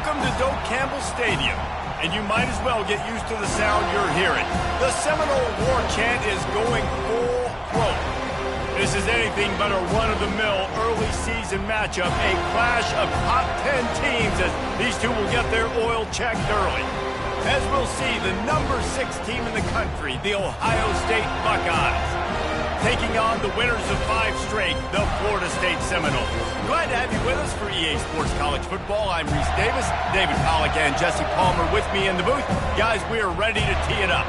Welcome to Doak Campbell Stadium, and you might as well get used to the sound you're hearing. The Seminole War chant is going full throat. This is anything but a run-of-the-mill early season matchup, a clash of top 10 teams as these two will get their oil checked early. As we'll see, the number 6 team in the country, the Ohio State Buckeyes, taking on the winners of 5 straight, the Florida State Seminoles. Glad to have you with us for EA Sports College Football. I'm Reese Davis, David Pollack and Jesse Palmer with me in the booth. Guys, we are ready to tee it up.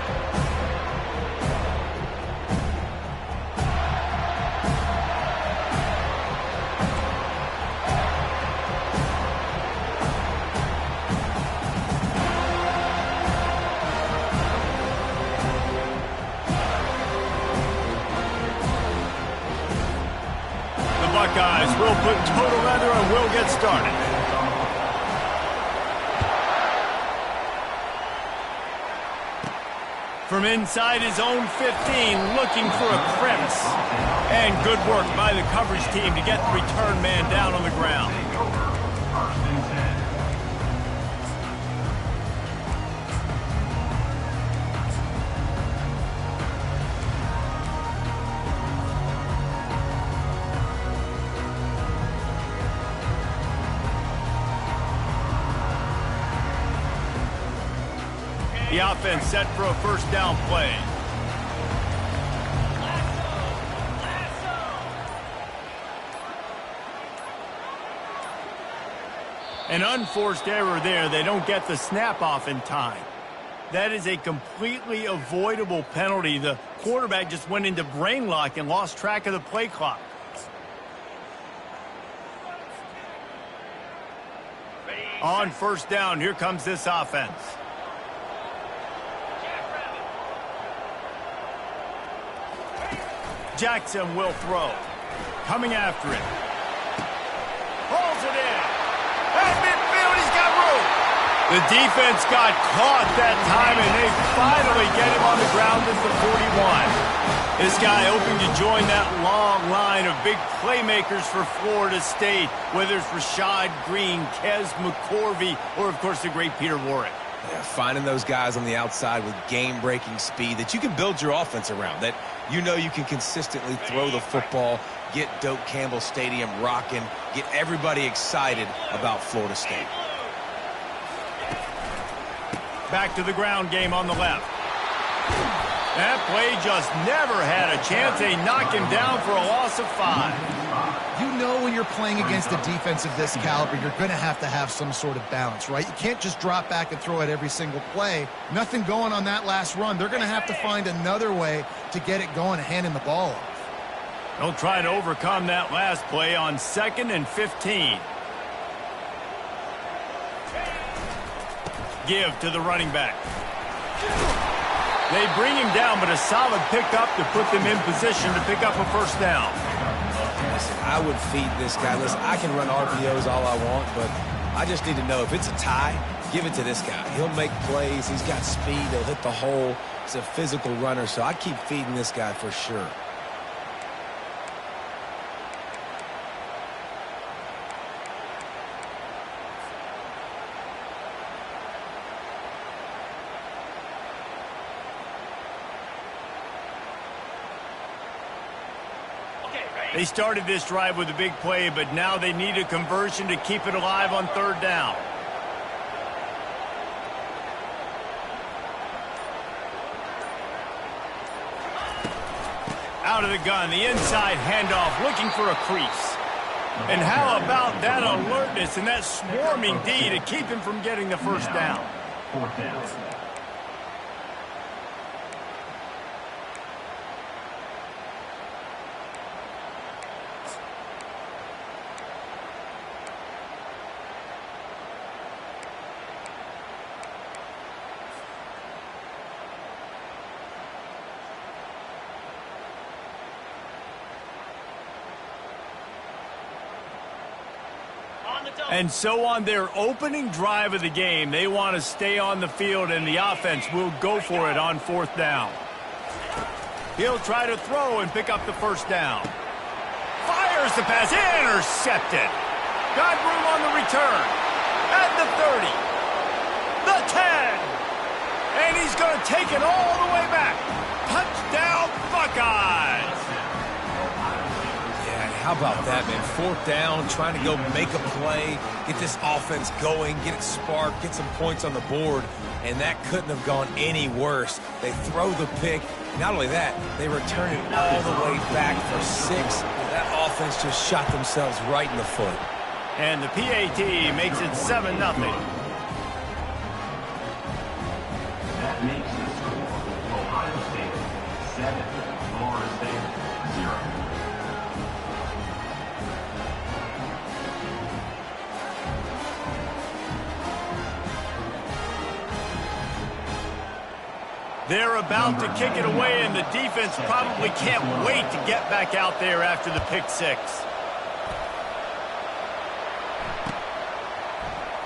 Buckeyes will put total leather and we'll get started. From inside his own 15, looking for a crevice. And good work by the coverage team to get the return man down on the ground. The offense set for a first down play. An unforced error there. They don't get the snap off in time. That is a completely avoidable penalty. The quarterback just went into brain lock and lost track of the play clock. On first down, here comes this offense. Jackson will throw. Coming after him. Pulls it in. At midfield, he's got room. The defense got caught that time, and they finally get him on the ground at the 41. This guy hoping to join that long line of big playmakers for Florida State, whether it's Rashad Green, Kez McCorvey, or, of course, the great Peter Warrick. Yeah, finding those guys on the outside with game-breaking speed that you can build your offense around, that you know you can consistently throw the football, get Doak Campbell Stadium rocking, get everybody excited about Florida State. Back to the ground game on the left. That play just never had a chance. They knock him down for a loss of 5. You know when you're playing against a defense of this caliber, you're going to have some sort of balance, right? You can't just drop back and throw it every single play. Nothing going on that last run. They're going to have to find another way to get it going and handing the ball off. They'll try to overcome that last play on 2nd and 15. Give to the running back. They bring him down, but a solid pickup to put them in position to pick up a first down. Listen, I would feed this guy. Listen, I can run RPOs all I want, but I just need to know if it's a tie, give it to this guy. He'll make plays. He's got speed. He'll hit the hole. He's a physical runner, so I keep feeding this guy for sure. They started this drive with a big play, but now they need a conversion to keep it alive on 3rd down. Out of the gun, the inside handoff, looking for a crease. And how about that alertness and that swarming D to keep him from getting the first down? 4th down. And so on their opening drive of the game, they want to stay on the field, and the offense will go for it on 4th down. He'll try to throw and pick up the first down. Fires the pass, intercepted. Got room on the return. At the 30. The 10. And he's going to take it all the way back. Touchdown, Buckeyes. Yeah, how about that, man? 4th down, trying to go make a play, get this offense going, get it sparked, get some points on the board, and that couldn't have gone any worse. They throw the pick. Not only that, they return it all the way back for 6. That offense just shot themselves right in the foot. And the PAT makes it 7-0. That makes the score Ohio State 7, Florida State 0. They're about to kick it away, and the defense probably can't wait to get back out there after the pick 6.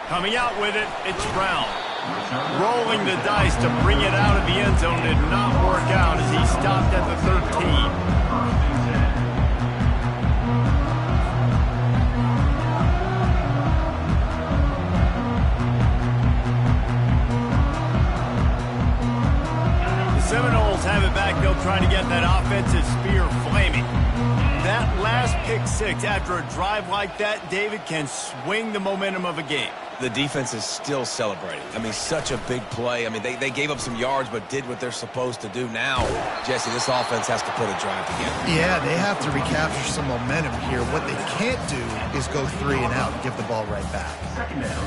Coming out with it, it's Brown. Rolling the dice to bring it out of the end zone did not work out as he stopped at the 13. Seminoles have it back. They'll try to get that offensive spear flaming. That last pick 6 after a drive like that, David, can swing the momentum of a game. The defense is still celebrating. I mean, such a big play. I mean, they gave up some yards but did what they're supposed to do. Now, Jesse, this offense has to put a drive together. Yeah, they have to recapture some momentum here. What they can't do is go 3 and out and give the ball right back.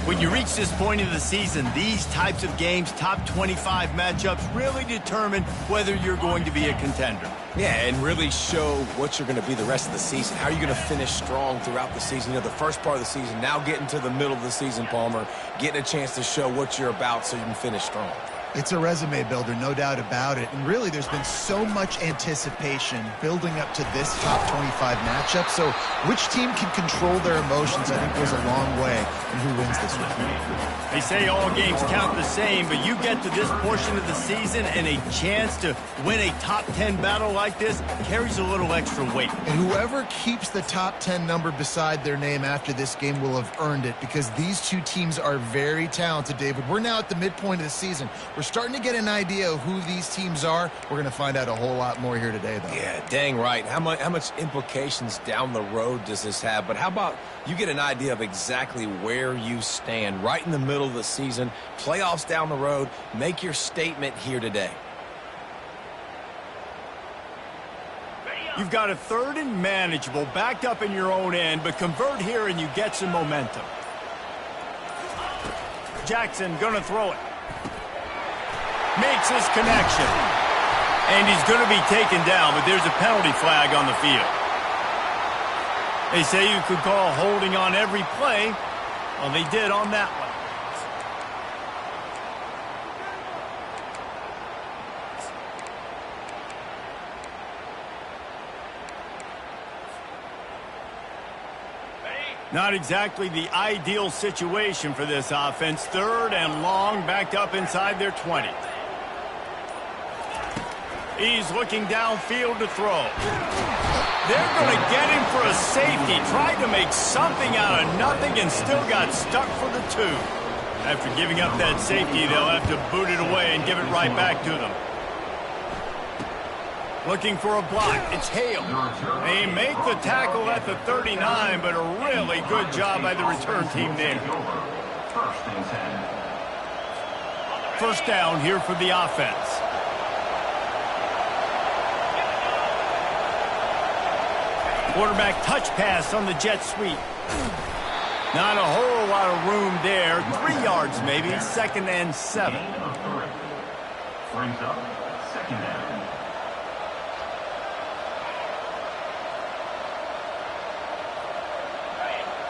When you reach this point of the season, these types of games, top 25 matchups, really determine whether you're going to be a contender. Yeah, and really show what you're going to be the rest of the season. How are you going to finish strong throughout the season? You know, the first part of the season, now getting to the middle of the season, Palmer, getting a chance to show what you're about so you can finish strong. It's a resume builder, no doubt about it. And really, there's been so much anticipation building up to this top 25 matchup. So which team can control their emotions, I think, goes a long way in who wins this one. They say all games count the same, but you get to this portion of the season and a chance to win a top 10 battle like this carries a little extra weight. And whoever keeps the top 10 number beside their name after this game will have earned it, because these two teams are very talented, David. We're now at the midpoint of the season. We're starting to get an idea of who these teams are. We're going to find out a whole lot more here today, though. Yeah, dang right. How much implications down the road does this have? But how about you get an idea of exactly where you stand right in the middle of the season, playoffs down the road, make your statement here today. You've got a 3rd and manageable, backed up in your own end, but convert here and you get some momentum. Jackson gonna throw it. Makes his connection. And he's going to be taken down, but there's a penalty flag on the field. They say you could call holding on every play. Well, they did on that one. Not exactly the ideal situation for this offense. 3rd and long, backed up inside their 20. He's looking downfield to throw. They're going to get him for a safety. Tried to make something out of nothing and still got stuck for the 2. After giving up that safety, they'll have to boot it away and give it right back to them. Looking for a block. It's Hale. They make the tackle at the 39, but a really good job by the return team there. 1st down here for the offense. Quarterback touch pass on the jet sweep. Not a whole lot of room there. 3 yards maybe. 2nd and 7. Brings up 2nd down.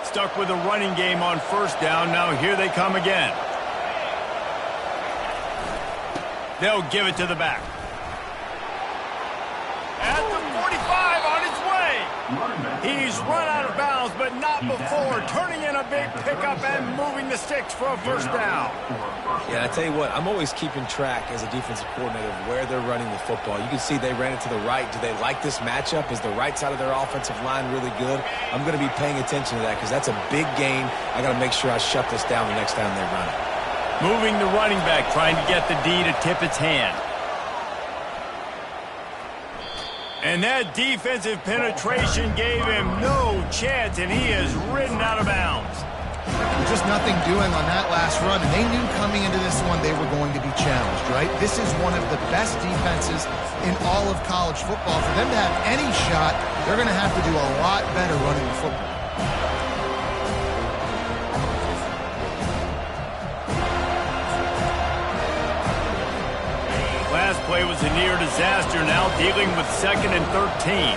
Stuck with a running game on 1st down. Now here they come again. They'll give it to the back. At the 45 on its way. He's run out of bounds, but not before turning in a big pickup and moving the sticks for a first down. Yeah, I tell you what, I'm always keeping track as a defensive coordinator of where they're running the football. You can see they ran it to the right. Do they like this matchup? Is the right side of their offensive line really good? I'm going to be paying attention to that because that's a big gain. I got to make sure I shut this down the next time they run it. Moving the running back, trying to get the D to tip its hand. And that defensive penetration gave him no chance, and he is ridden out of bounds. Just nothing doing on that last run, and they knew coming into this one they were going to be challenged, right? This is one of the best defenses in all of college football. For them to have any shot, they're going to have to do a lot better running the football. Last play was a near disaster, now dealing with 2nd and 13.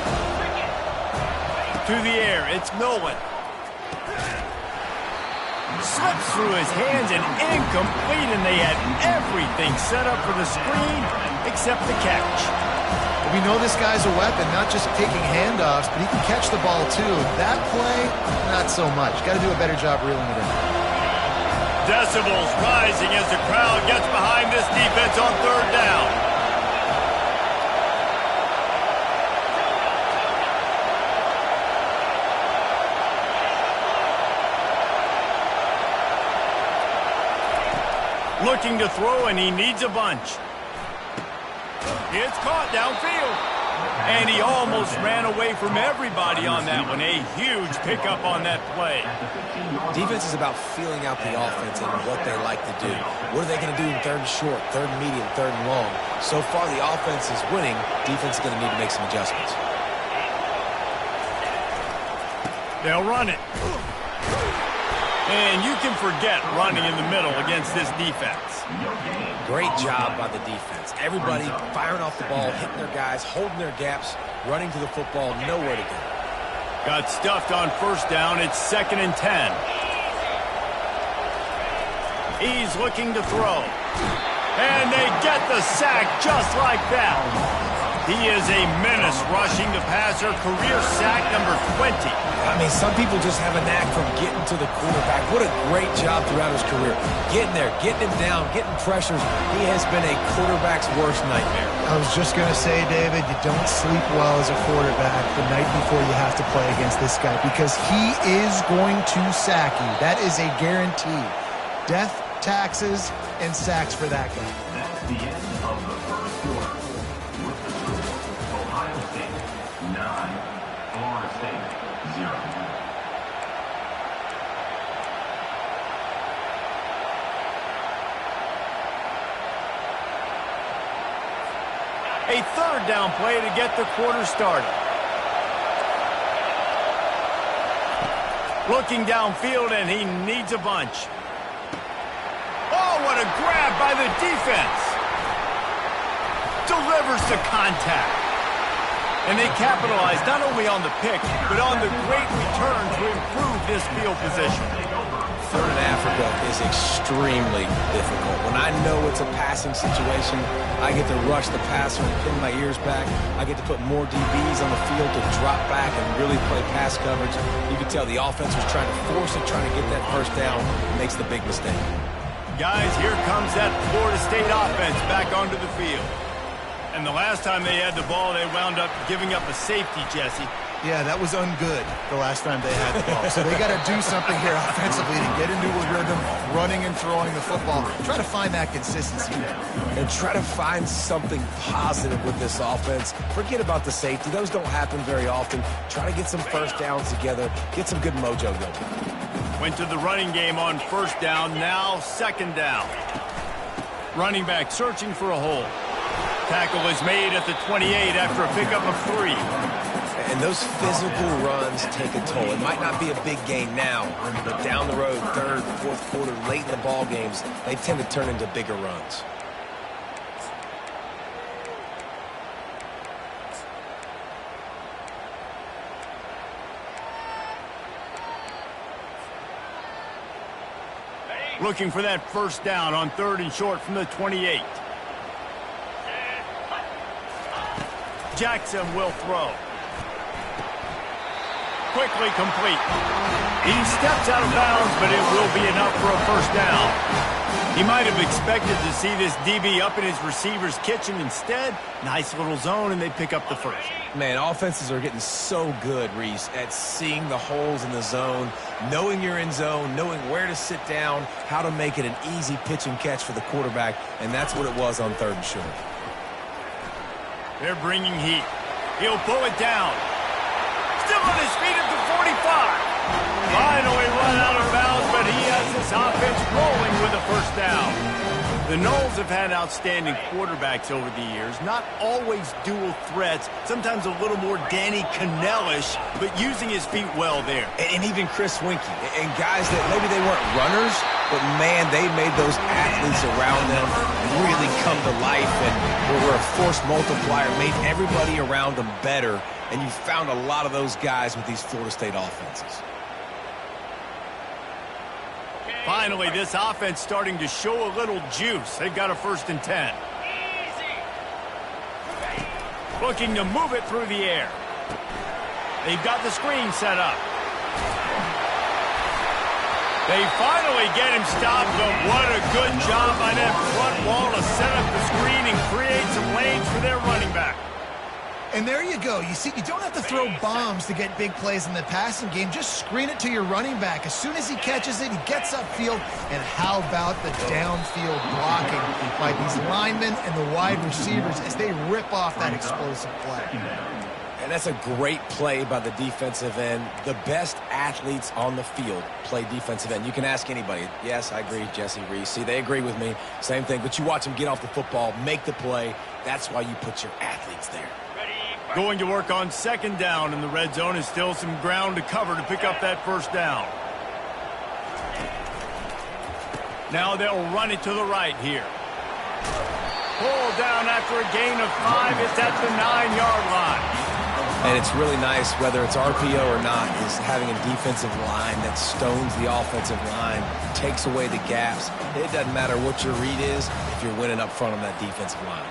To the air, it's Nolan. Slips through his hands and incomplete, and they had everything set up for the screen except the catch. We know this guy's a weapon, not just taking handoffs, but he can catch the ball too. That play, not so much. Got to do a better job reeling it in. Decibels rising as the crowd gets behind this defense on 3rd down. Looking to throw, and he needs a bunch. It's caught downfield. And he almost ran away from everybody on that one. A huge pickup on that play. Defense is about feeling out the offense and what they like to do. What are they going to do in 3rd and short, 3rd and medium, 3rd and long? So far, the offense is winning. Defense is going to need to make some adjustments. They'll run it. And you can forget running in the middle against this defense. Great job by the defense. Everybody firing off the ball, hitting their guys, holding their gaps, running to the football, nowhere to go. Got stuffed on 1st down. It's 2nd and 10. He's looking to throw. And they get the sack just like that. He is a menace rushing the passer. Career sack number 20. I mean, some people just have a knack for getting to the quarterback. What a great job throughout his career. Getting there, getting him down, getting pressures. He has been a quarterback's worst nightmare. I was just going to say, David, you don't sleep well as a quarterback the night before you have to play against this guy because he is going to sack you. That is a guarantee. Death, taxes, and sacks for that guy. That's the end of the first quarter. With the score, Ohio State 9, Florida State 0. A 3rd down play to get the quarter started. Looking downfield, and he needs a bunch. Oh, what a grab by the defense. Delivers the contact. And they capitalize not only on the pick, but on the great return to improve this field position. 3rd in Africa is extremely difficult. When I know it's a passing situation, I get to rush the passer and pin my ears back. I get to put more DBs on the field to drop back and really play pass coverage. You can tell the offense was trying to force it, trying to get that 1st down, and makes the big mistake. Guys, here comes that Florida State offense back onto the field. And the last time they had the ball, they wound up giving up a safety, Jesse. Yeah, that was ungood the last time they had the ball. So they got to do something here offensively to get into a rhythm, running and throwing the football. Try to find that consistency there. And try to find something positive with this offense. Forget about the safety. Those don't happen very often. Try to get some 1st downs together. Get some good mojo going. Went to the running game on 1st down, now 2nd down. Running back searching for a hole. Tackle is made at the 28 after a pickup of 3. And those physical runs take a toll. It might not be a big gain now, but down the road, 3rd, 4th quarter, late in the ball games, they tend to turn into bigger runs. Looking for that 1st down on 3rd and short from the 28. Jackson will throw. quickly complete. He steps out of bounds, but it will be enough for a first down. He might have expected to see this DB up in his receiver's kitchen. Instead, nice little zone, and they pick up the first. Man, offenses are getting so good, Reese, at seeing the holes in the zone, knowing you're in zone, knowing where to sit down, how to make it an easy pitch and catch for the quarterback, and that's what it was on 3rd and short. They're bringing heat. He'll pull it down. Still on his feet at the 45. Finally run out of bounds, but he has this offense rolling with a first down. The Noles have had outstanding quarterbacks over the years. Not always dual threats. Sometimes a little more Danny Cannell-ish, but using his feet well there. And even Chris Winkie. And guys that maybe they weren't runners, but man, they made those athletes around them really come to life and were a force multiplier, made everybody around them better. And you found a lot of those guys with these Florida State offenses. Finally, this offense starting to show a little juice. They've got a 1st and 10. Looking to move it through the air. They've got the screen set up. They finally get him stopped, but what a good job by that front wall to set up the screen and create some lanes for their running back. And there you go. You see, you don't have to throw bombs to get big plays in the passing game. Just screen it to your running back. As soon as he catches it, he gets upfield. And how about the downfield blocking by these linemen and the wide receivers as they rip off that explosive play. And that's a great play by the defensive end. The best athletes on the field play defensive end. You can ask anybody. Yes, I agree, Jesse, Reese. See, they agree with me. Same thing. But you watch them get off the football, make the play. That's why you put your athletes there. Going to work on 2nd down, and the red zone is still some ground to cover to pick up that first down. Now they'll run it to the right here. Pull down after a gain of 5. It's at the 9-yard line. And it's really nice, whether it's RPO or not, is having a defensive line that stones the offensive line, takes away the gaps. It doesn't matter what your read is if you're winning up front on that defensive line.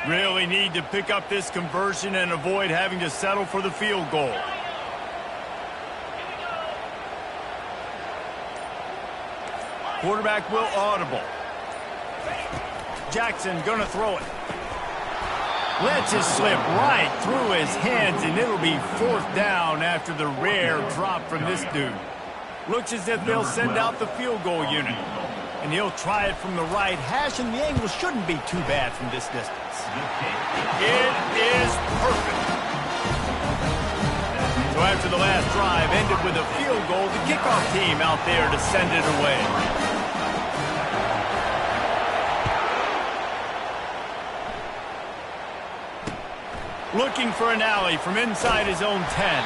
Really need to pick up this conversion and avoid having to settle for the field goal. Quarterback will audible. Jackson gonna throw it. Lets it slip right through his hands, and it'll be 4th down after the rare drop from this dude. Looks as if they'll send out the field goal unit. And he'll try it from the right hash, and the angle shouldn't be too bad from this distance. It is perfect. So after the last drive ended with a field goal, the kickoff team out there to send it away. Looking for an alley from inside his own 10.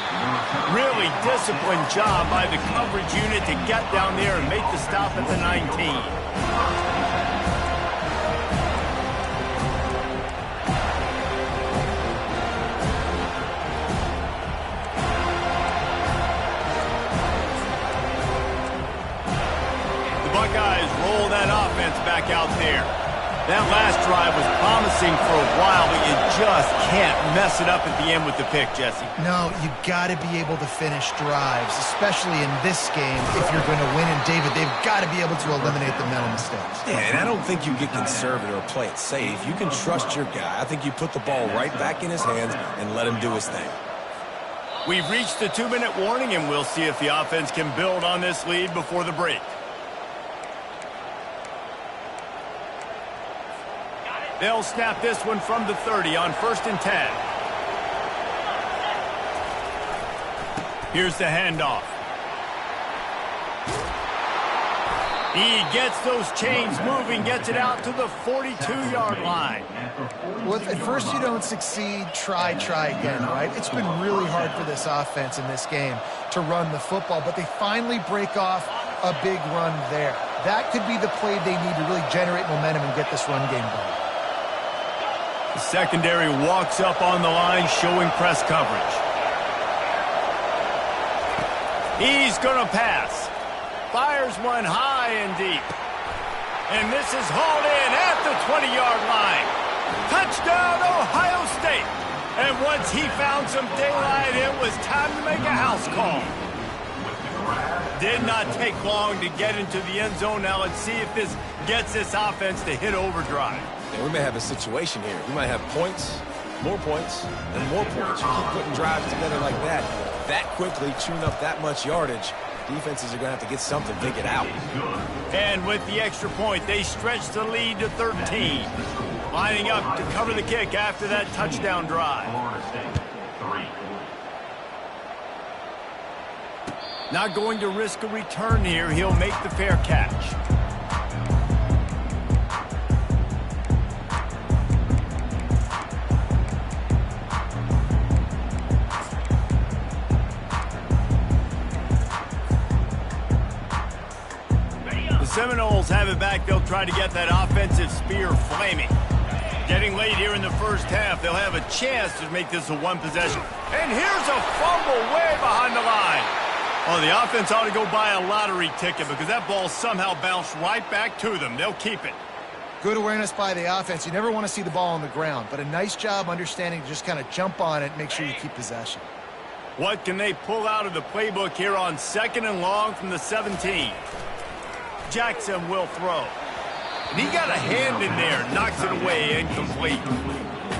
Really disciplined job by the coverage unit to get down there and make the stop at the 19. Buckeyes roll that offense back out there. That last drive was promising for a while, but you just can't mess it up at the end with the pick, Jesse. No, you got to be able to finish drives, especially in this game. If you're going to win, and David, they've got to be able to eliminate the mental mistakes. Yeah, and I don't think you get conservative or play it safe. You can trust your guy. I think you put the ball right back in his hands and let him do his thing. We've reached the 2-minute warning, and we'll see if the offense can build on this lead before the break. They'll snap this one from the 30 on 1st and 10. Here's the handoff. He gets those chains moving, gets it out to the 42-yard line. Well, if at first you don't succeed, try again, right? It's been really hard for this offense in this game to run the football, but they finally break off a big run there. That could be the play they need to really generate momentum and get this run game going. The secondary walks up on the line, showing press coverage. He's going to pass. Fires one high and deep. And this is hauled in at the 20-yard line. Touchdown, Ohio State. And once he found some daylight, it was time to make a house call. Did not take long to get into the end zone. Now let's see if this gets this offense to hit overdrive. Yeah, we may have a situation here. We might have points, more points, and more points. You keep putting drives together like that quickly, chewing up that much yardage, defenses are going to have to get something figured out. And with the extra point, they stretch the lead to 13. Lining up to cover the kick after that touchdown drive. Not going to risk a return here. He'll make the fair catch. The Seminoles have it back. They'll try to get that offensive spear flaming. Getting late here in the first half, they'll have a chance to make this a one possession. And here's a fumble way behind the line. Oh, the offense ought to go buy a lottery ticket because that ball somehow bounced right back to them. They'll keep it. Good awareness by the offense. You never want to see the ball on the ground, but a nice job understanding to just kind of jump on it and make sure you keep possession. What can they pull out of the playbook here on 2nd and long from the 17? Jackson will throw. And he got a hand in there, knocks it away, incomplete.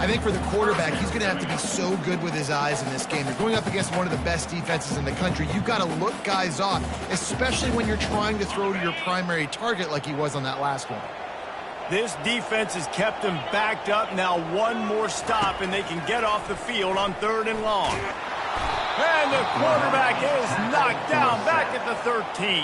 I think for the quarterback, he's going to have to be so good with his eyes in this game. They're going up against one of the best defenses in the country. You've got to look guys off, especially when you're trying to throw to your primary target like he was on that last one. This defense has kept them backed up. Now one more stop, and they can get off the field on 3rd and long. And the quarterback is knocked down back at the 13.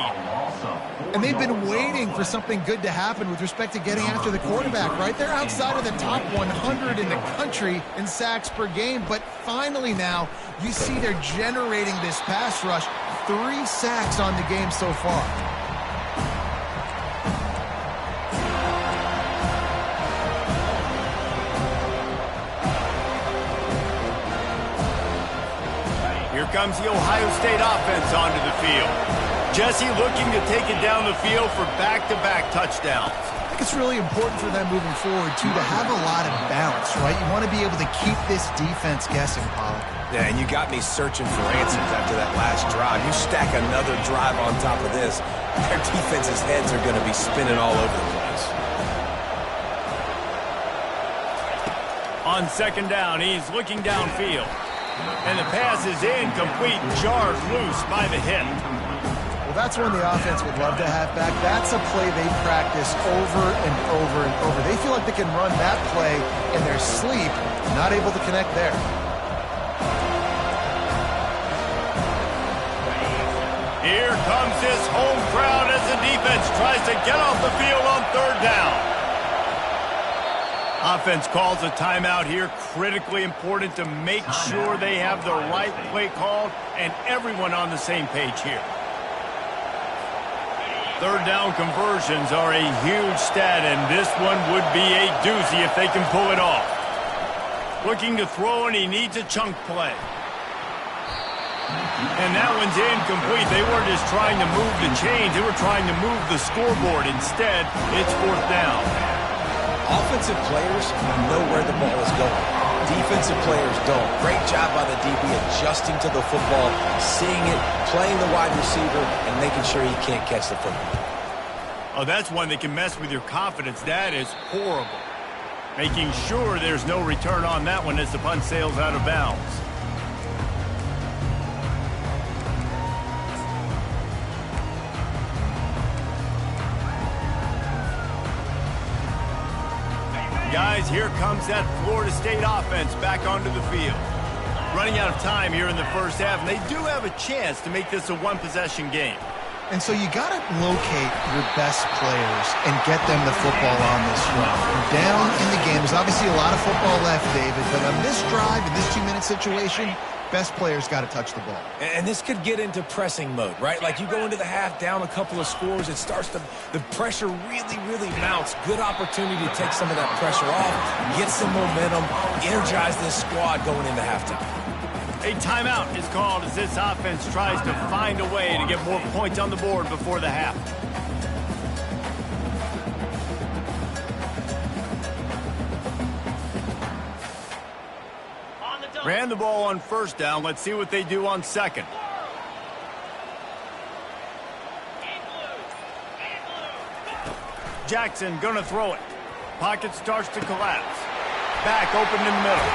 And they've been waiting for something good to happen with respect to getting after the quarterback, right? They're outside of the top 100 in the country in sacks per game. But finally now, you see they're generating this pass rush. 3 sacks on the game so far. Here comes the Ohio State offense onto the field. Jesse looking to take it down the field for back-to-back touchdowns. I think it's really important for them moving forward, too, to have a lot of balance, right? You want to be able to keep this defense guessing, Pollock. Yeah, and you got me searching for answers after that last drive. You stack another drive on top of this, their defense's heads are going to be spinning all over the place. On 2nd down, he's looking downfield. And the pass is incomplete, jarred loose by the hit. Well, that's one the offense would love to have back. That's a play they practice over and over and over. They feel like they can run that play in their sleep, not able to connect there. Here comes this home crowd as the defense tries to get off the field on 3rd down. Offense calls a timeout here. Critically important to make sure they have the right play called and everyone on the same page here. 3rd down conversions are a huge stat, and this one would be a doozy if they can pull it off. Looking to throw, and he needs a chunk play. And that one's incomplete. They weren't just trying to move the chains. They were trying to move the scoreboard. Instead, it's 4th down. Offensive players know where the ball is going. Defensive players don't. Great job by the DB adjusting to the football, seeing it, playing the wide receiver, and making sure he can't catch the football. Oh, that's one that can mess with your confidence. That is horrible. Making sure there's no return on that one as the punt sails out of bounds. Guys, here comes that Florida State offense back onto the field. Running out of time here in the first half, and they do have a chance to make this a one-possession game. And so you got to locate your best players and get them the football on this run. You're down in the game. There's obviously a lot of football left, David, but on this drive, in this 2-minute situation, best players got to touch the ball. And this could get into pressing mode, right? Like you go into the half down a couple of scores, it starts to, the pressure really mounts. Good opportunity to take some of that pressure off, get some momentum, energize this squad going into halftime. A timeout is called as this offense tries to find a way to get more points on the board before the half. Ran the ball on first down. Let's see what they do on second. Jackson gonna throw it. Pocket starts to collapse. Back open in the middle.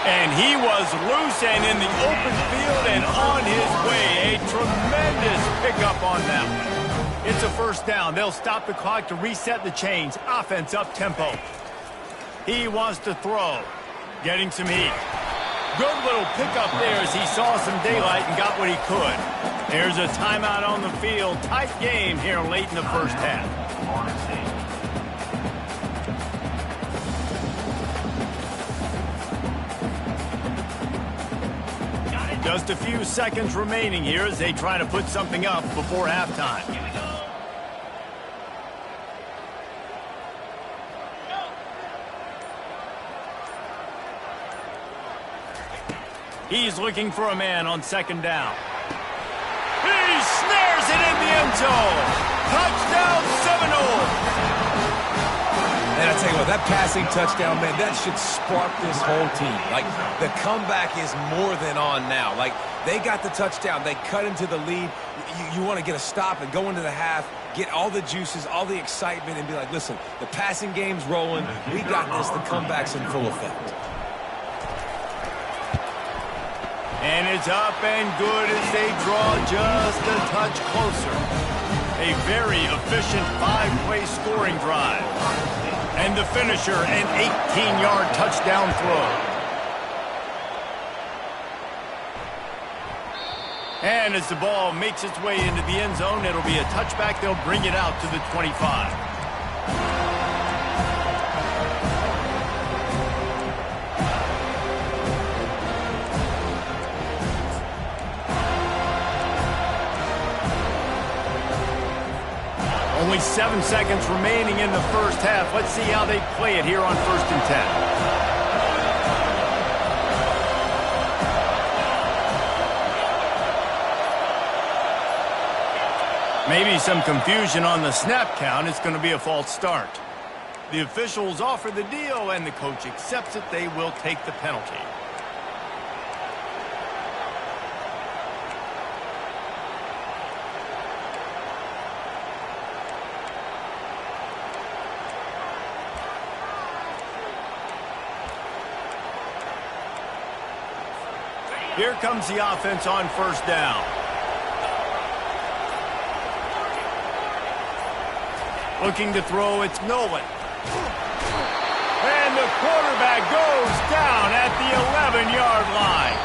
And he was loose and in the open field and on his way. A tremendous pickup on that one. It's a first down. They'll stop the clock to reset the chains. Offense up tempo. He wants to throw. Getting some heat. Good little pickup there as he saw some daylight and got what he could. There's a timeout on the field. Tight game here late in the first half. Just a few seconds remaining here as they try to put something up before halftime. He's looking for a man on second down. He snares it in the end zone. Touchdown Seminoles. And I tell you what, that passing touchdown, man, that should spark this whole team. Like, the comeback is more than on now. Like, they got the touchdown. They cut into the lead. You want to get a stop and go into the half, get all the juices, all the excitement, and be like, listen, the passing game's rolling. We got this. The comeback's in full effect. And it's up and good as they draw just a touch closer. A very efficient 5-play scoring drive. And the finisher, an 18-yard touchdown throw. And as the ball makes its way into the end zone, it'll be a touchback. They'll bring it out to the 25. Only 7 seconds remaining in the first half. Let's see how they play it here on 1st and 10. Maybe some confusion on the snap count. It's going to be a false start. The officials offer the deal, and the coach accepts it. They will take the penalty. Here comes the offense on first down. Looking to throw, it's Nolan. And the quarterback goes down at the 11-yard line.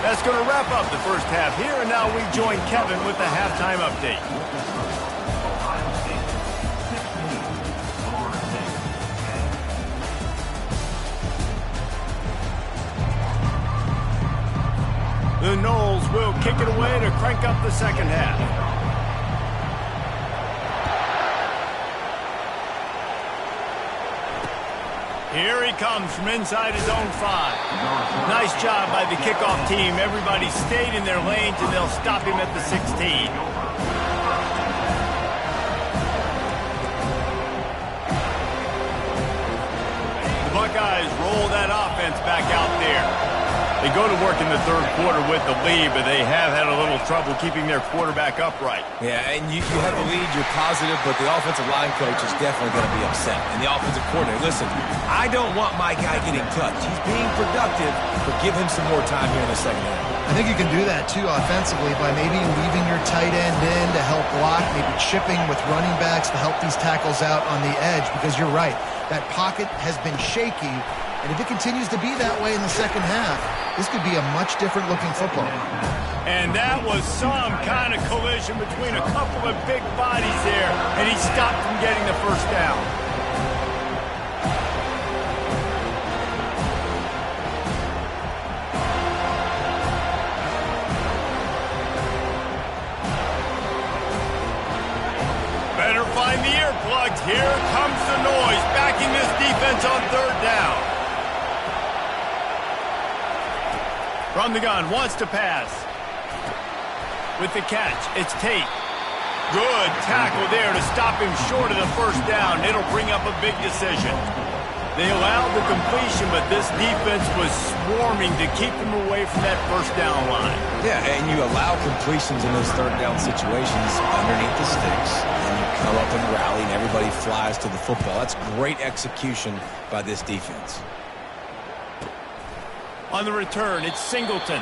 That's going to wrap up the first half here, and now we join Kevin with the halftime update. The Noles will kick it away to crank up the second half. Here he comes from inside his own 5. Nice job by the kickoff team. Everybody stayed in their lanes, and they'll stop him at the 16. The Buckeyes roll that offense back out there. They go to work in the third quarter with the lead, but they have had a little trouble keeping their quarterback upright. Yeah, and you have the lead, you're positive, but the offensive line coach is definitely going to be upset. And the offensive coordinator, listen, I don't want my guy getting touched. He's being productive, but give him some more time here in the second half. I think you can do that, too, offensively, by maybe leaving your tight end in to help block, maybe chipping with running backs to help these tackles out on the edge, because you're right. That pocket has been shaky, and if it continues to be that way in the second half, this could be a much different looking football. And that was some kind of collision between a couple of big bodies there, and he stopped from getting the first down. Better find the earplugs. Here comes the noise, backing this defense on third down. From the gun, wants to pass. With the catch, it's Tate. Good tackle there to stop him short of the first down. It'll bring up a big decision. They allowed the completion, but this defense was swarming to keep them away from that first down line. Yeah, and you allow completions in those third down situations underneath the sticks, and you come up and rally, and everybody flies to the football. That's great execution by this defense. On the return, it's Singleton.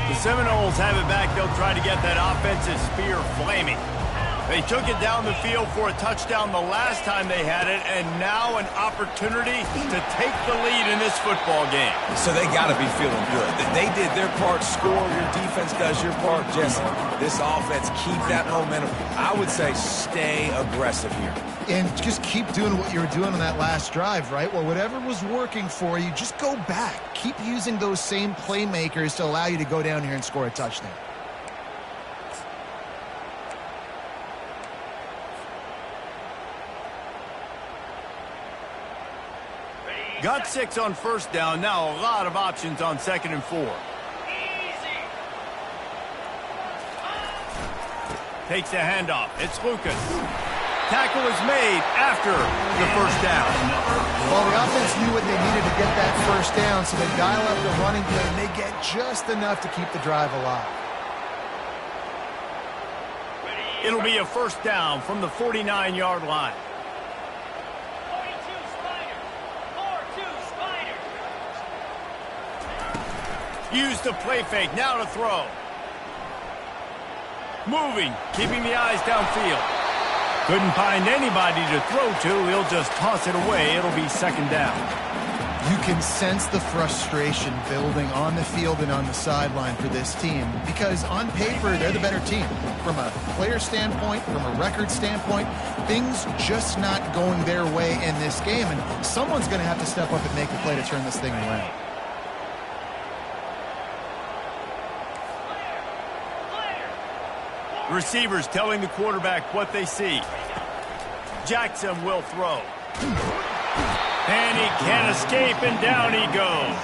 The Seminoles have it back. They'll try to get that offensive spear flaming. They took it down the field for a touchdown the last time they had it, and now an opportunity to take the lead in this football game. So they got to be feeling good. They did their part, score, your defense does your part. Jesse, this offense, keep that momentum. I would say stay aggressive here. And just keep doing what you were doing on that last drive, right? Well, whatever was working for you, just go back. Keep using those same playmakers to allow you to go down here and score a touchdown. Got 6 on first down. Now a lot of options on 2nd and 4. Takes the handoff. It's Lucas. Tackle is made after the first down. Well, the offense knew what they needed to get that first down, so they dial up the running play, and they get just enough to keep the drive alive. It'll be a first down from the 49-yard line. Use the play fake, now to throw. Moving, keeping the eyes downfield. Couldn't find anybody to throw to. He'll just toss it away. It'll be 2nd down. You can sense the frustration building on the field and on the sideline for this team because on paper, they're the better team. From a player standpoint, from a record standpoint, things just not going their way in this game, and someone's going to have to step up and make a play to turn this thing around. Receivers telling the quarterback what they see. Jackson will throw. And he can't escape, and down he goes.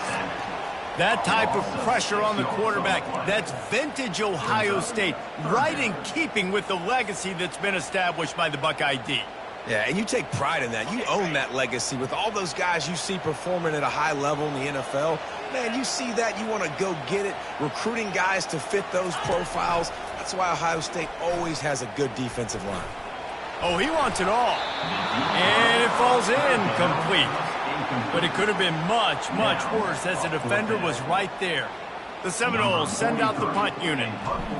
That type of pressure on the quarterback, that's vintage Ohio State, right in keeping with the legacy that's been established by the Buckeye D. Yeah, and you take pride in that. You own that legacy with all those guys you see performing at a high level in the NFL. Man, you see that, you want to go get it, recruiting guys to fit those profiles. That's why Ohio State always has a good defensive line. Oh, he wants it all. And it falls incomplete. But it could have been much, much worse as the defender was right there. The Seminoles send out the punt unit.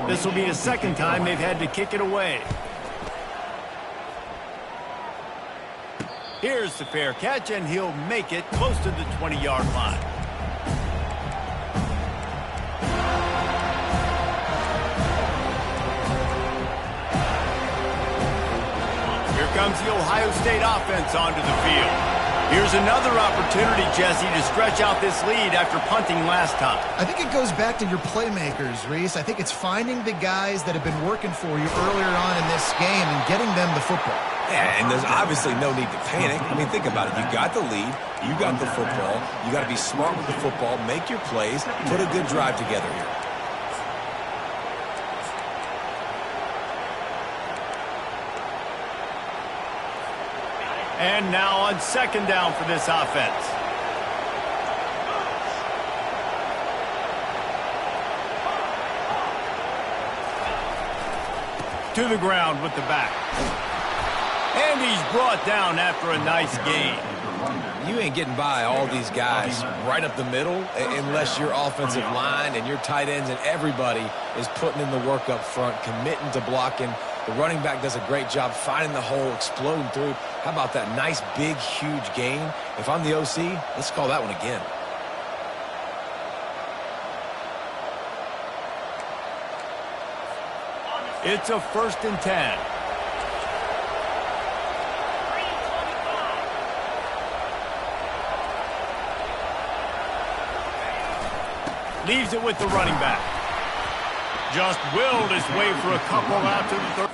This will be the 2nd time they've had to kick it away. Here's the fair catch, and he'll make it close to the 20-yard line. Here comes the Ohio State offense onto the field. Here's another opportunity, Jesse, to stretch out this lead after punting last time. I think it goes back to your playmakers, Reese. I think it's finding the guys that have been working for you earlier on in this game and getting them the football. Yeah, and there's obviously no need to panic. I mean, think about it. You got the lead. You got the football. You got to be smart with the football. Make your plays. Put a good drive together here. And now on 2nd down for this offense. To the ground with the back. And he's brought down after a nice gain. You ain't getting by all these guys right up the middle unless your offensive line and your tight ends and everybody is putting in the work up front, committing to blocking. The running back does a great job finding the hole, exploding through. How about that nice, big, huge gain? If I'm the OC, let's call that one again. It's a 1st and 10. Leaves it with the running back. Just willed his way for a couple out to the 30.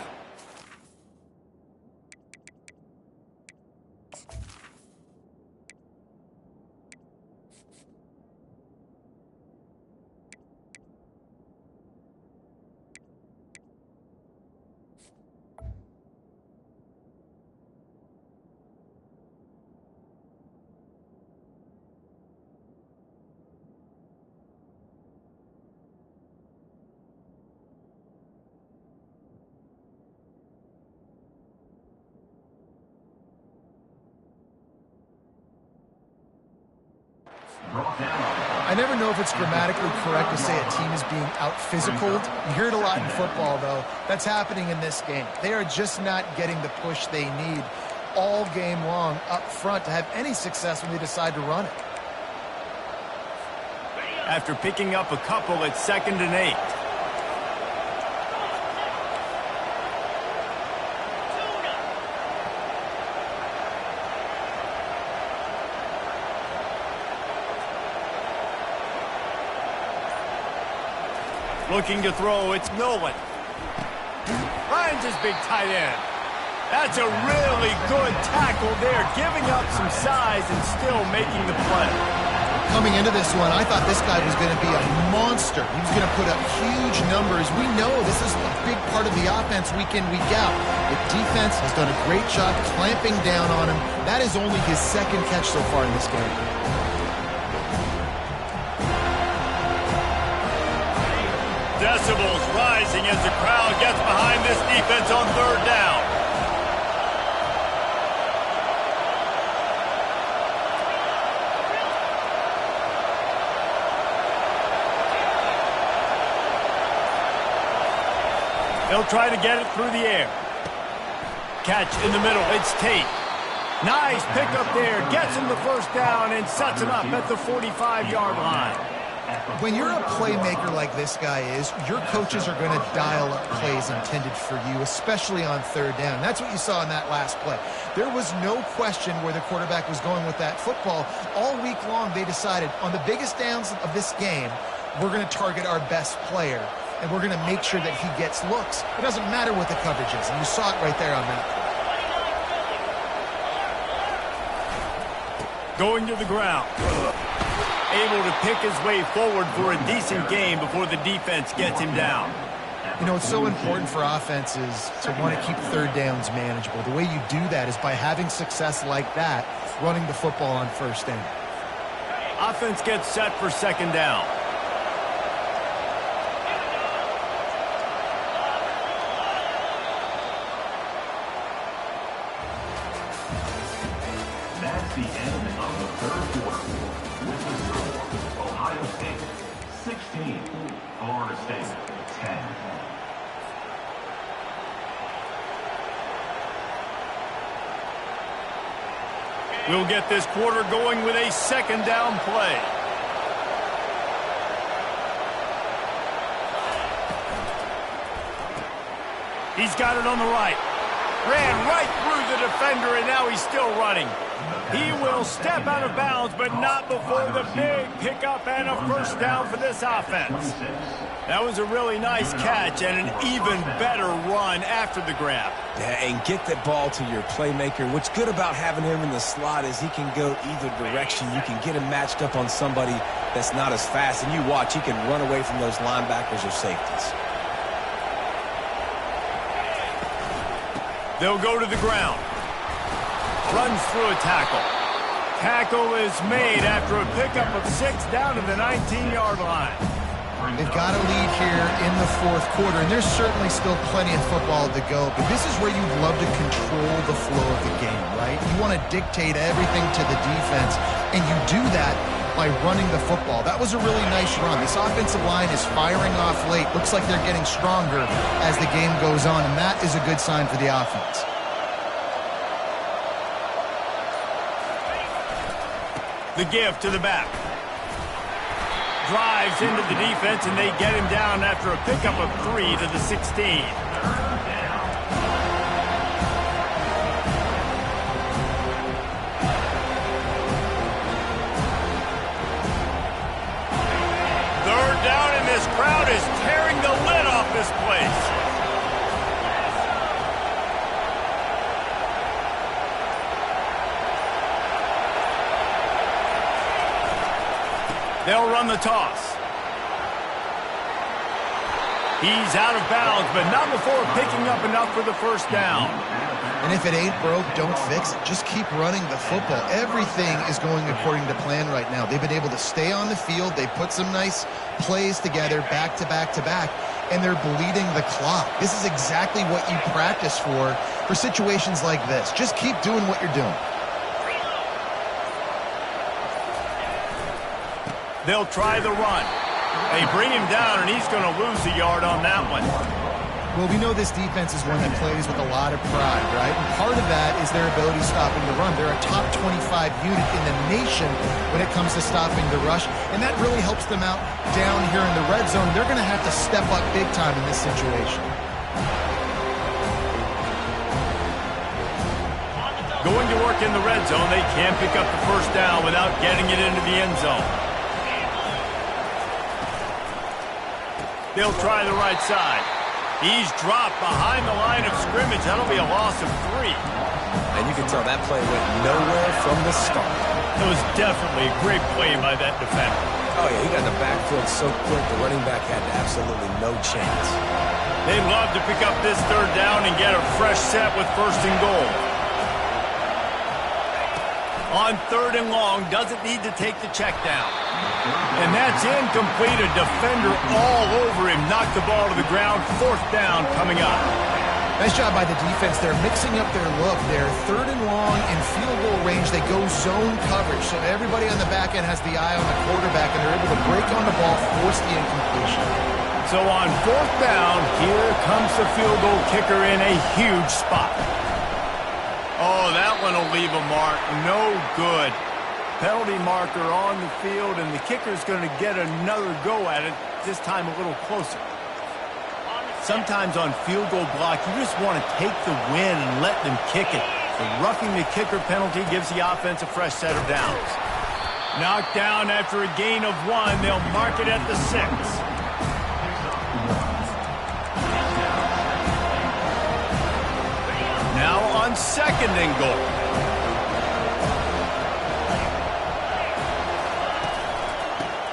I never know if it's grammatically correct to say a team is being out-physicaled. You hear it a lot in football, though. That's happening in this game. They are just not getting the push they need all game long up front to have any success when they decide to run it. After picking up a couple, it's 2nd and 8. Looking to throw, it's Nolan. Finds his big tight end. That's a really good tackle there, giving up some size and still making the play. Coming into this one, I thought this guy was going to be a monster. He was going to put up huge numbers. We know this is a big part of the offense week in, week out. The defense has done a great job clamping down on him. That is only his 2nd catch so far in this game. Decibels rising as the crowd gets behind this defense on 3rd down. They'll try to get it through the air. Catch in the middle. It's Tate. Nice pickup there. Gets him the 1st down and sets him up at the 45-yard line. When you're a playmaker like this guy is, your coaches are going to dial up plays intended for you, especially on 3rd down. That's what you saw in that last play. There was no question where the quarterback was going with that football. All week long, they decided on the biggest downs of this game, we're going to target our best player, and we're going to make sure that he gets looks. It doesn't matter what the coverage is, and you saw it right there on that play. Going to the ground. Able to pick his way forward for a decent game before the defense gets him down. You know, it's so important for offenses to want to keep 3rd downs manageable. The way you do that is by having success like that, running the football on 1st down. Offense gets set for 2nd down. That's the end of the 3rd quarter. With the score, Ohio State 16, Florida State 10. We'll get this quarter going with a 2nd down play. He's got it on the right. Ran right through the defender, and now he's still running. He will step out of bounds, but not before the big pickup and a 1st down for this offense. That was a really nice catch and an even better run after the grab. Yeah, and get the ball to your playmaker. What's good about having him in the slot is he can go either direction. You can get him matched up on somebody that's not as fast, and you watch, he can run away from those linebackers or safeties. They'll go to the ground. Runs through a tackle. Tackle is made after a pickup of 6 down to the 19-yard line. They've got a lead here in the 4th quarter, and there's certainly still plenty of football to go, but this is where you'd love to control the flow of the game, right? You want to dictate everything to the defense, and you do that by running the football. That was a really nice run. This offensive line is firing off late. Looks like they're getting stronger as the game goes on, and that is a good sign for the offense. The give to the back. Drives into the defense, and they get him down after a pickup of 3 to the 16. Third down, and this crowd is tearing the lid off this place. They'll run the toss. He's out of bounds, but not before picking up enough for the 1st down. And if it ain't broke, don't fix it. Just keep running the football. Everything is going according to plan right now. They've been able to stay on the field. They put some nice plays together back to back to back, and they're bleeding the clock. This is exactly what you practice for situations like this. Just keep doing what you're doing. They'll try the run. They bring him down, and he's going to lose a yard on that one. Well, we know this defense is one that plays with a lot of pride, right? And part of that is their ability stopping the run. They're a top 25 unit in the nation when it comes to stopping the rush, and that really helps them out down here in the red zone. They're going to have to step up big time in this situation. Going to work in the red zone, they can't pick up the first down without getting it into the end zone. They'll try the right side. He's dropped behind the line of scrimmage. That'll be a loss of 3. And you can tell that play went nowhere from the start. It was definitely a great play by that defender. Oh, yeah, he got in the backfield so quick, the running back had absolutely no chance. They'd love to pick up this third down and get a fresh set with 1st and goal. On 3rd and long, doesn't need to take the check down. And that's incomplete. A defender all over him. Knocked the ball to the ground. 4th down coming up. Nice job by the defense. They're mixing up their look. They're 3rd and long in field goal range. They go zone coverage. So everybody on the back end has the eye on the quarterback, and they're able to break on the ball, force the incompletion. So on 4th down, here comes the field goal kicker in a huge spot. Oh, that one will leave a mark. No good. Penalty marker on the field, and the kicker's going to get another go at it, this time a little closer. Sometimes on field goal block, you just want to take the win and let them kick it. The roughing the kicker penalty gives the offense a fresh set of downs. Knocked down after a gain of 1. They'll mark it at the 6. Now on 2nd and goal.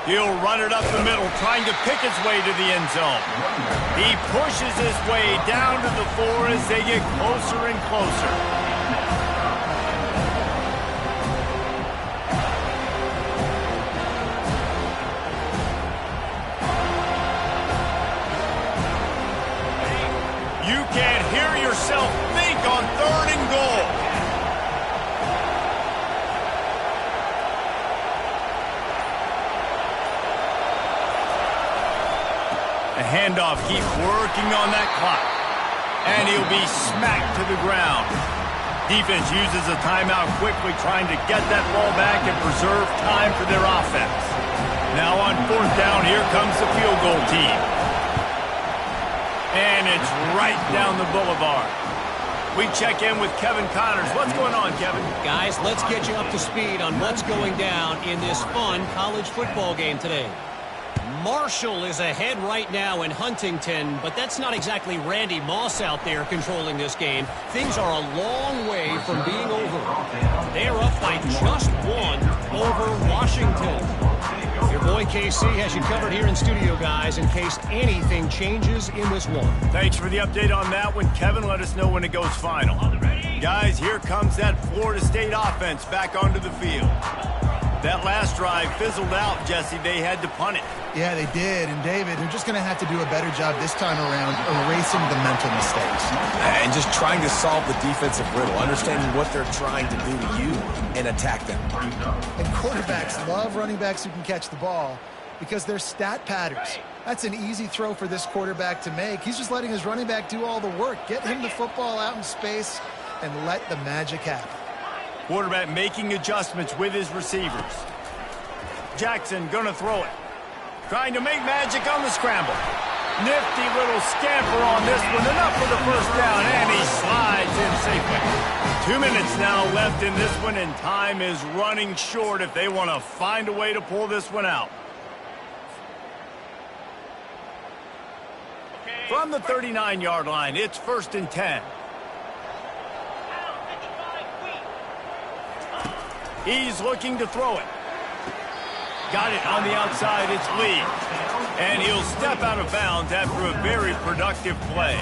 He'll run it up the middle, trying to pick his way to the end zone. He pushes his way down to the 4 as they get closer and closer. You can't hear yourself think on 3rd and goal. The handoff keeps working on that clock. And he'll be smacked to the ground. Defense uses a timeout quickly, trying to get that ball back and preserve time for their offense. Now on 4th down, here comes the field goal team. And it's right down the boulevard. We check in with Kevin Connors. What's going on, Kevin? Guys, let's get you up to speed on what's going down in this fun college football game today. Marshall is ahead right now in Huntington, but that's not exactly Randy Moss out there controlling this game. Things are a long way from being over. They're up by just 1 over Washington. Your boy KC has you covered here in studio, guys, in case anything changes in this one. Thanks for the update on that one, Kevin. Let us know when it goes final. Guys, here comes that Florida State offense back onto the field. That last drive fizzled out, Jesse. They had to punt it. Yeah, they did. And, David, they're just going to have to do a better job this time around erasing the mental mistakes. And just trying to solve the defensive riddle, understanding what they're trying to do to you and attack them. And quarterbacks love running backs who can catch the ball because they're stat patterns. That's an easy throw for this quarterback to make. He's just letting his running back do all the work. Get him the football out in space and let the magic happen. Quarterback making adjustments with his receivers. Jackson gonna throw it. Trying to make magic on the scramble. Nifty little scamper on this one. Enough for the first down, and he slides in safely. 2 minutes now left in this one, and time is running short if they want to find a way to pull this one out. From the 39-yard line, it's 1st and 10. He's looking to throw it. Got it on the outside. It's Lee. And he'll step out of bounds after a very productive play.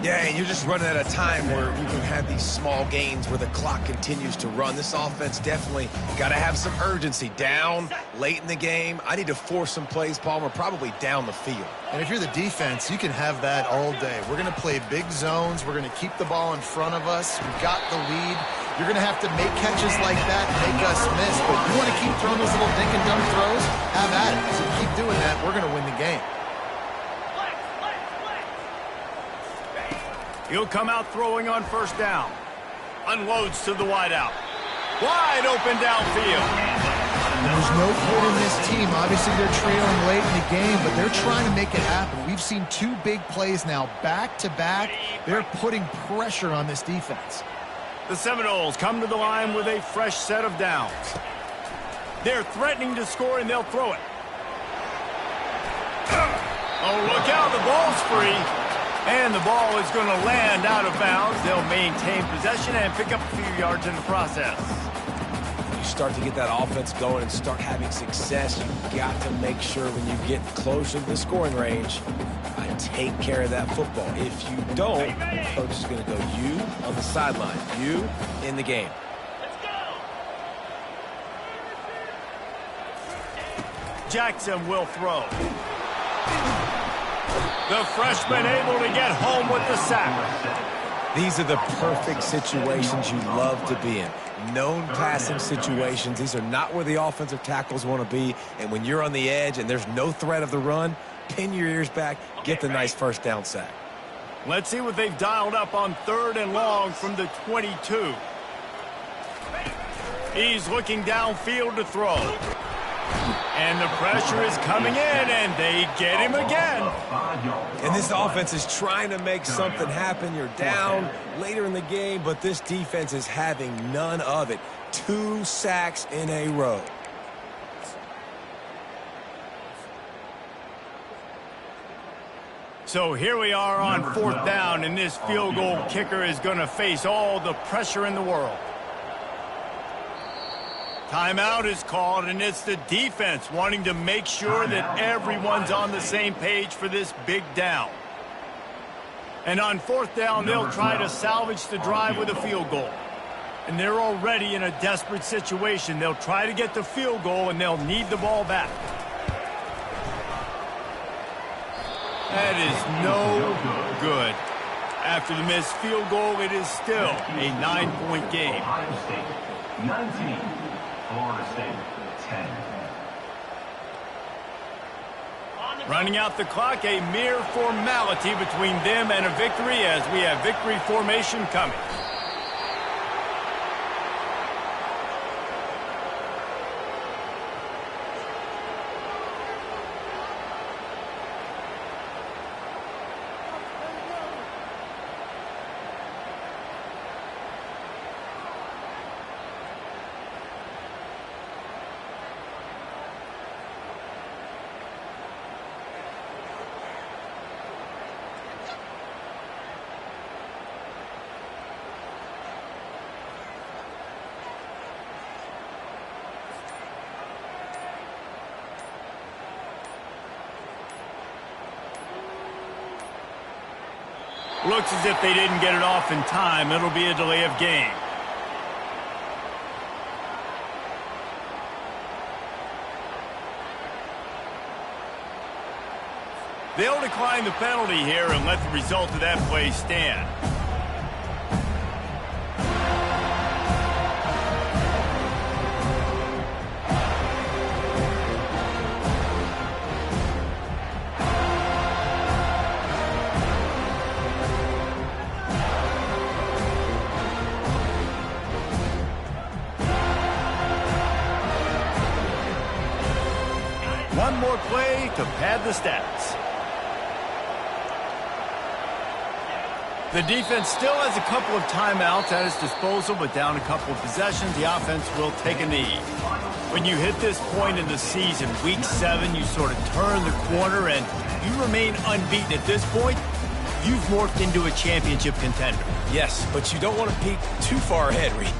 Yeah, and you're just running at a time where you can have these small gains where the clock continues to run. This offense definitely got to have some urgency. Down, late in the game. I need to force some plays, Palmer, probably down the field. And if you're the defense, you can have that all day. We're going to play big zones. We're going to keep the ball in front of us. We've got the lead. You're going to have to make catches like that, make us miss. But you want to keep throwing those little dink and dunk throws? Have at it. So keep doing that. We're going to win the game. He'll come out throwing on first down. Unloads to the wideout. Wide open downfield. There's no quit in this team. Obviously, they're trailing late in the game, but they're trying to make it happen. We've seen two big plays now, back-to-back. They're putting pressure on this defense. The Seminoles come to the line with a fresh set of downs. They're threatening to score, and they'll throw it. Oh, look out. The ball's free. And the ball is going to land out of bounds. They'll maintain possession and pick up a few yards in the process. You start to get that offense going and start having success, you've got to make sure when you get closer to the scoring range, take care of that football. If you don't, the coach is going to go you on the sideline, you in the game. Jackson will throw. The freshman able to get home with the sack. These are the perfect situations you love to be in. Known passing situations. These are not where the offensive tackles want to be. And when you're on the edge and there's no threat of the run, pin your ears back, get the nice first down sack. Let's see what they've dialed up on 3rd and long from the 22. He's looking downfield to throw. And the pressure is coming in, and they get him again. And this offense is trying to make something happen. You're down later in the game, but this defense is having none of it. 2 sacks in a row. So here we are on 4th down, and this field goal kicker is going to face all the pressure in the world. Timeout is called, and it's the defense wanting to make sure that everyone's on the same page for this big down. And on 4th down, they'll try to salvage the drive with a field goal. And they're already in a desperate situation. They'll try to get the field goal, and they'll need the ball back. That is no good. After the missed field goal, it is still a 9-point game. Ohio State, 19. Florida State, 10. Running out the clock, a mere formality between them and a victory as we have victory formation coming. Looks as if they didn't get it off in time. It'll be a delay of game. They'll decline the penalty here and let the result of that play stand. One more play to pad the stats. The defense still has a couple of timeouts at its disposal, but down a couple of possessions, the offense will take a knee. When you hit this point in the season, week 7, you sort of turn the corner and you remain unbeaten at this point. You've morphed into a championship contender. Yes, but you don't want to peek too far ahead, Reed.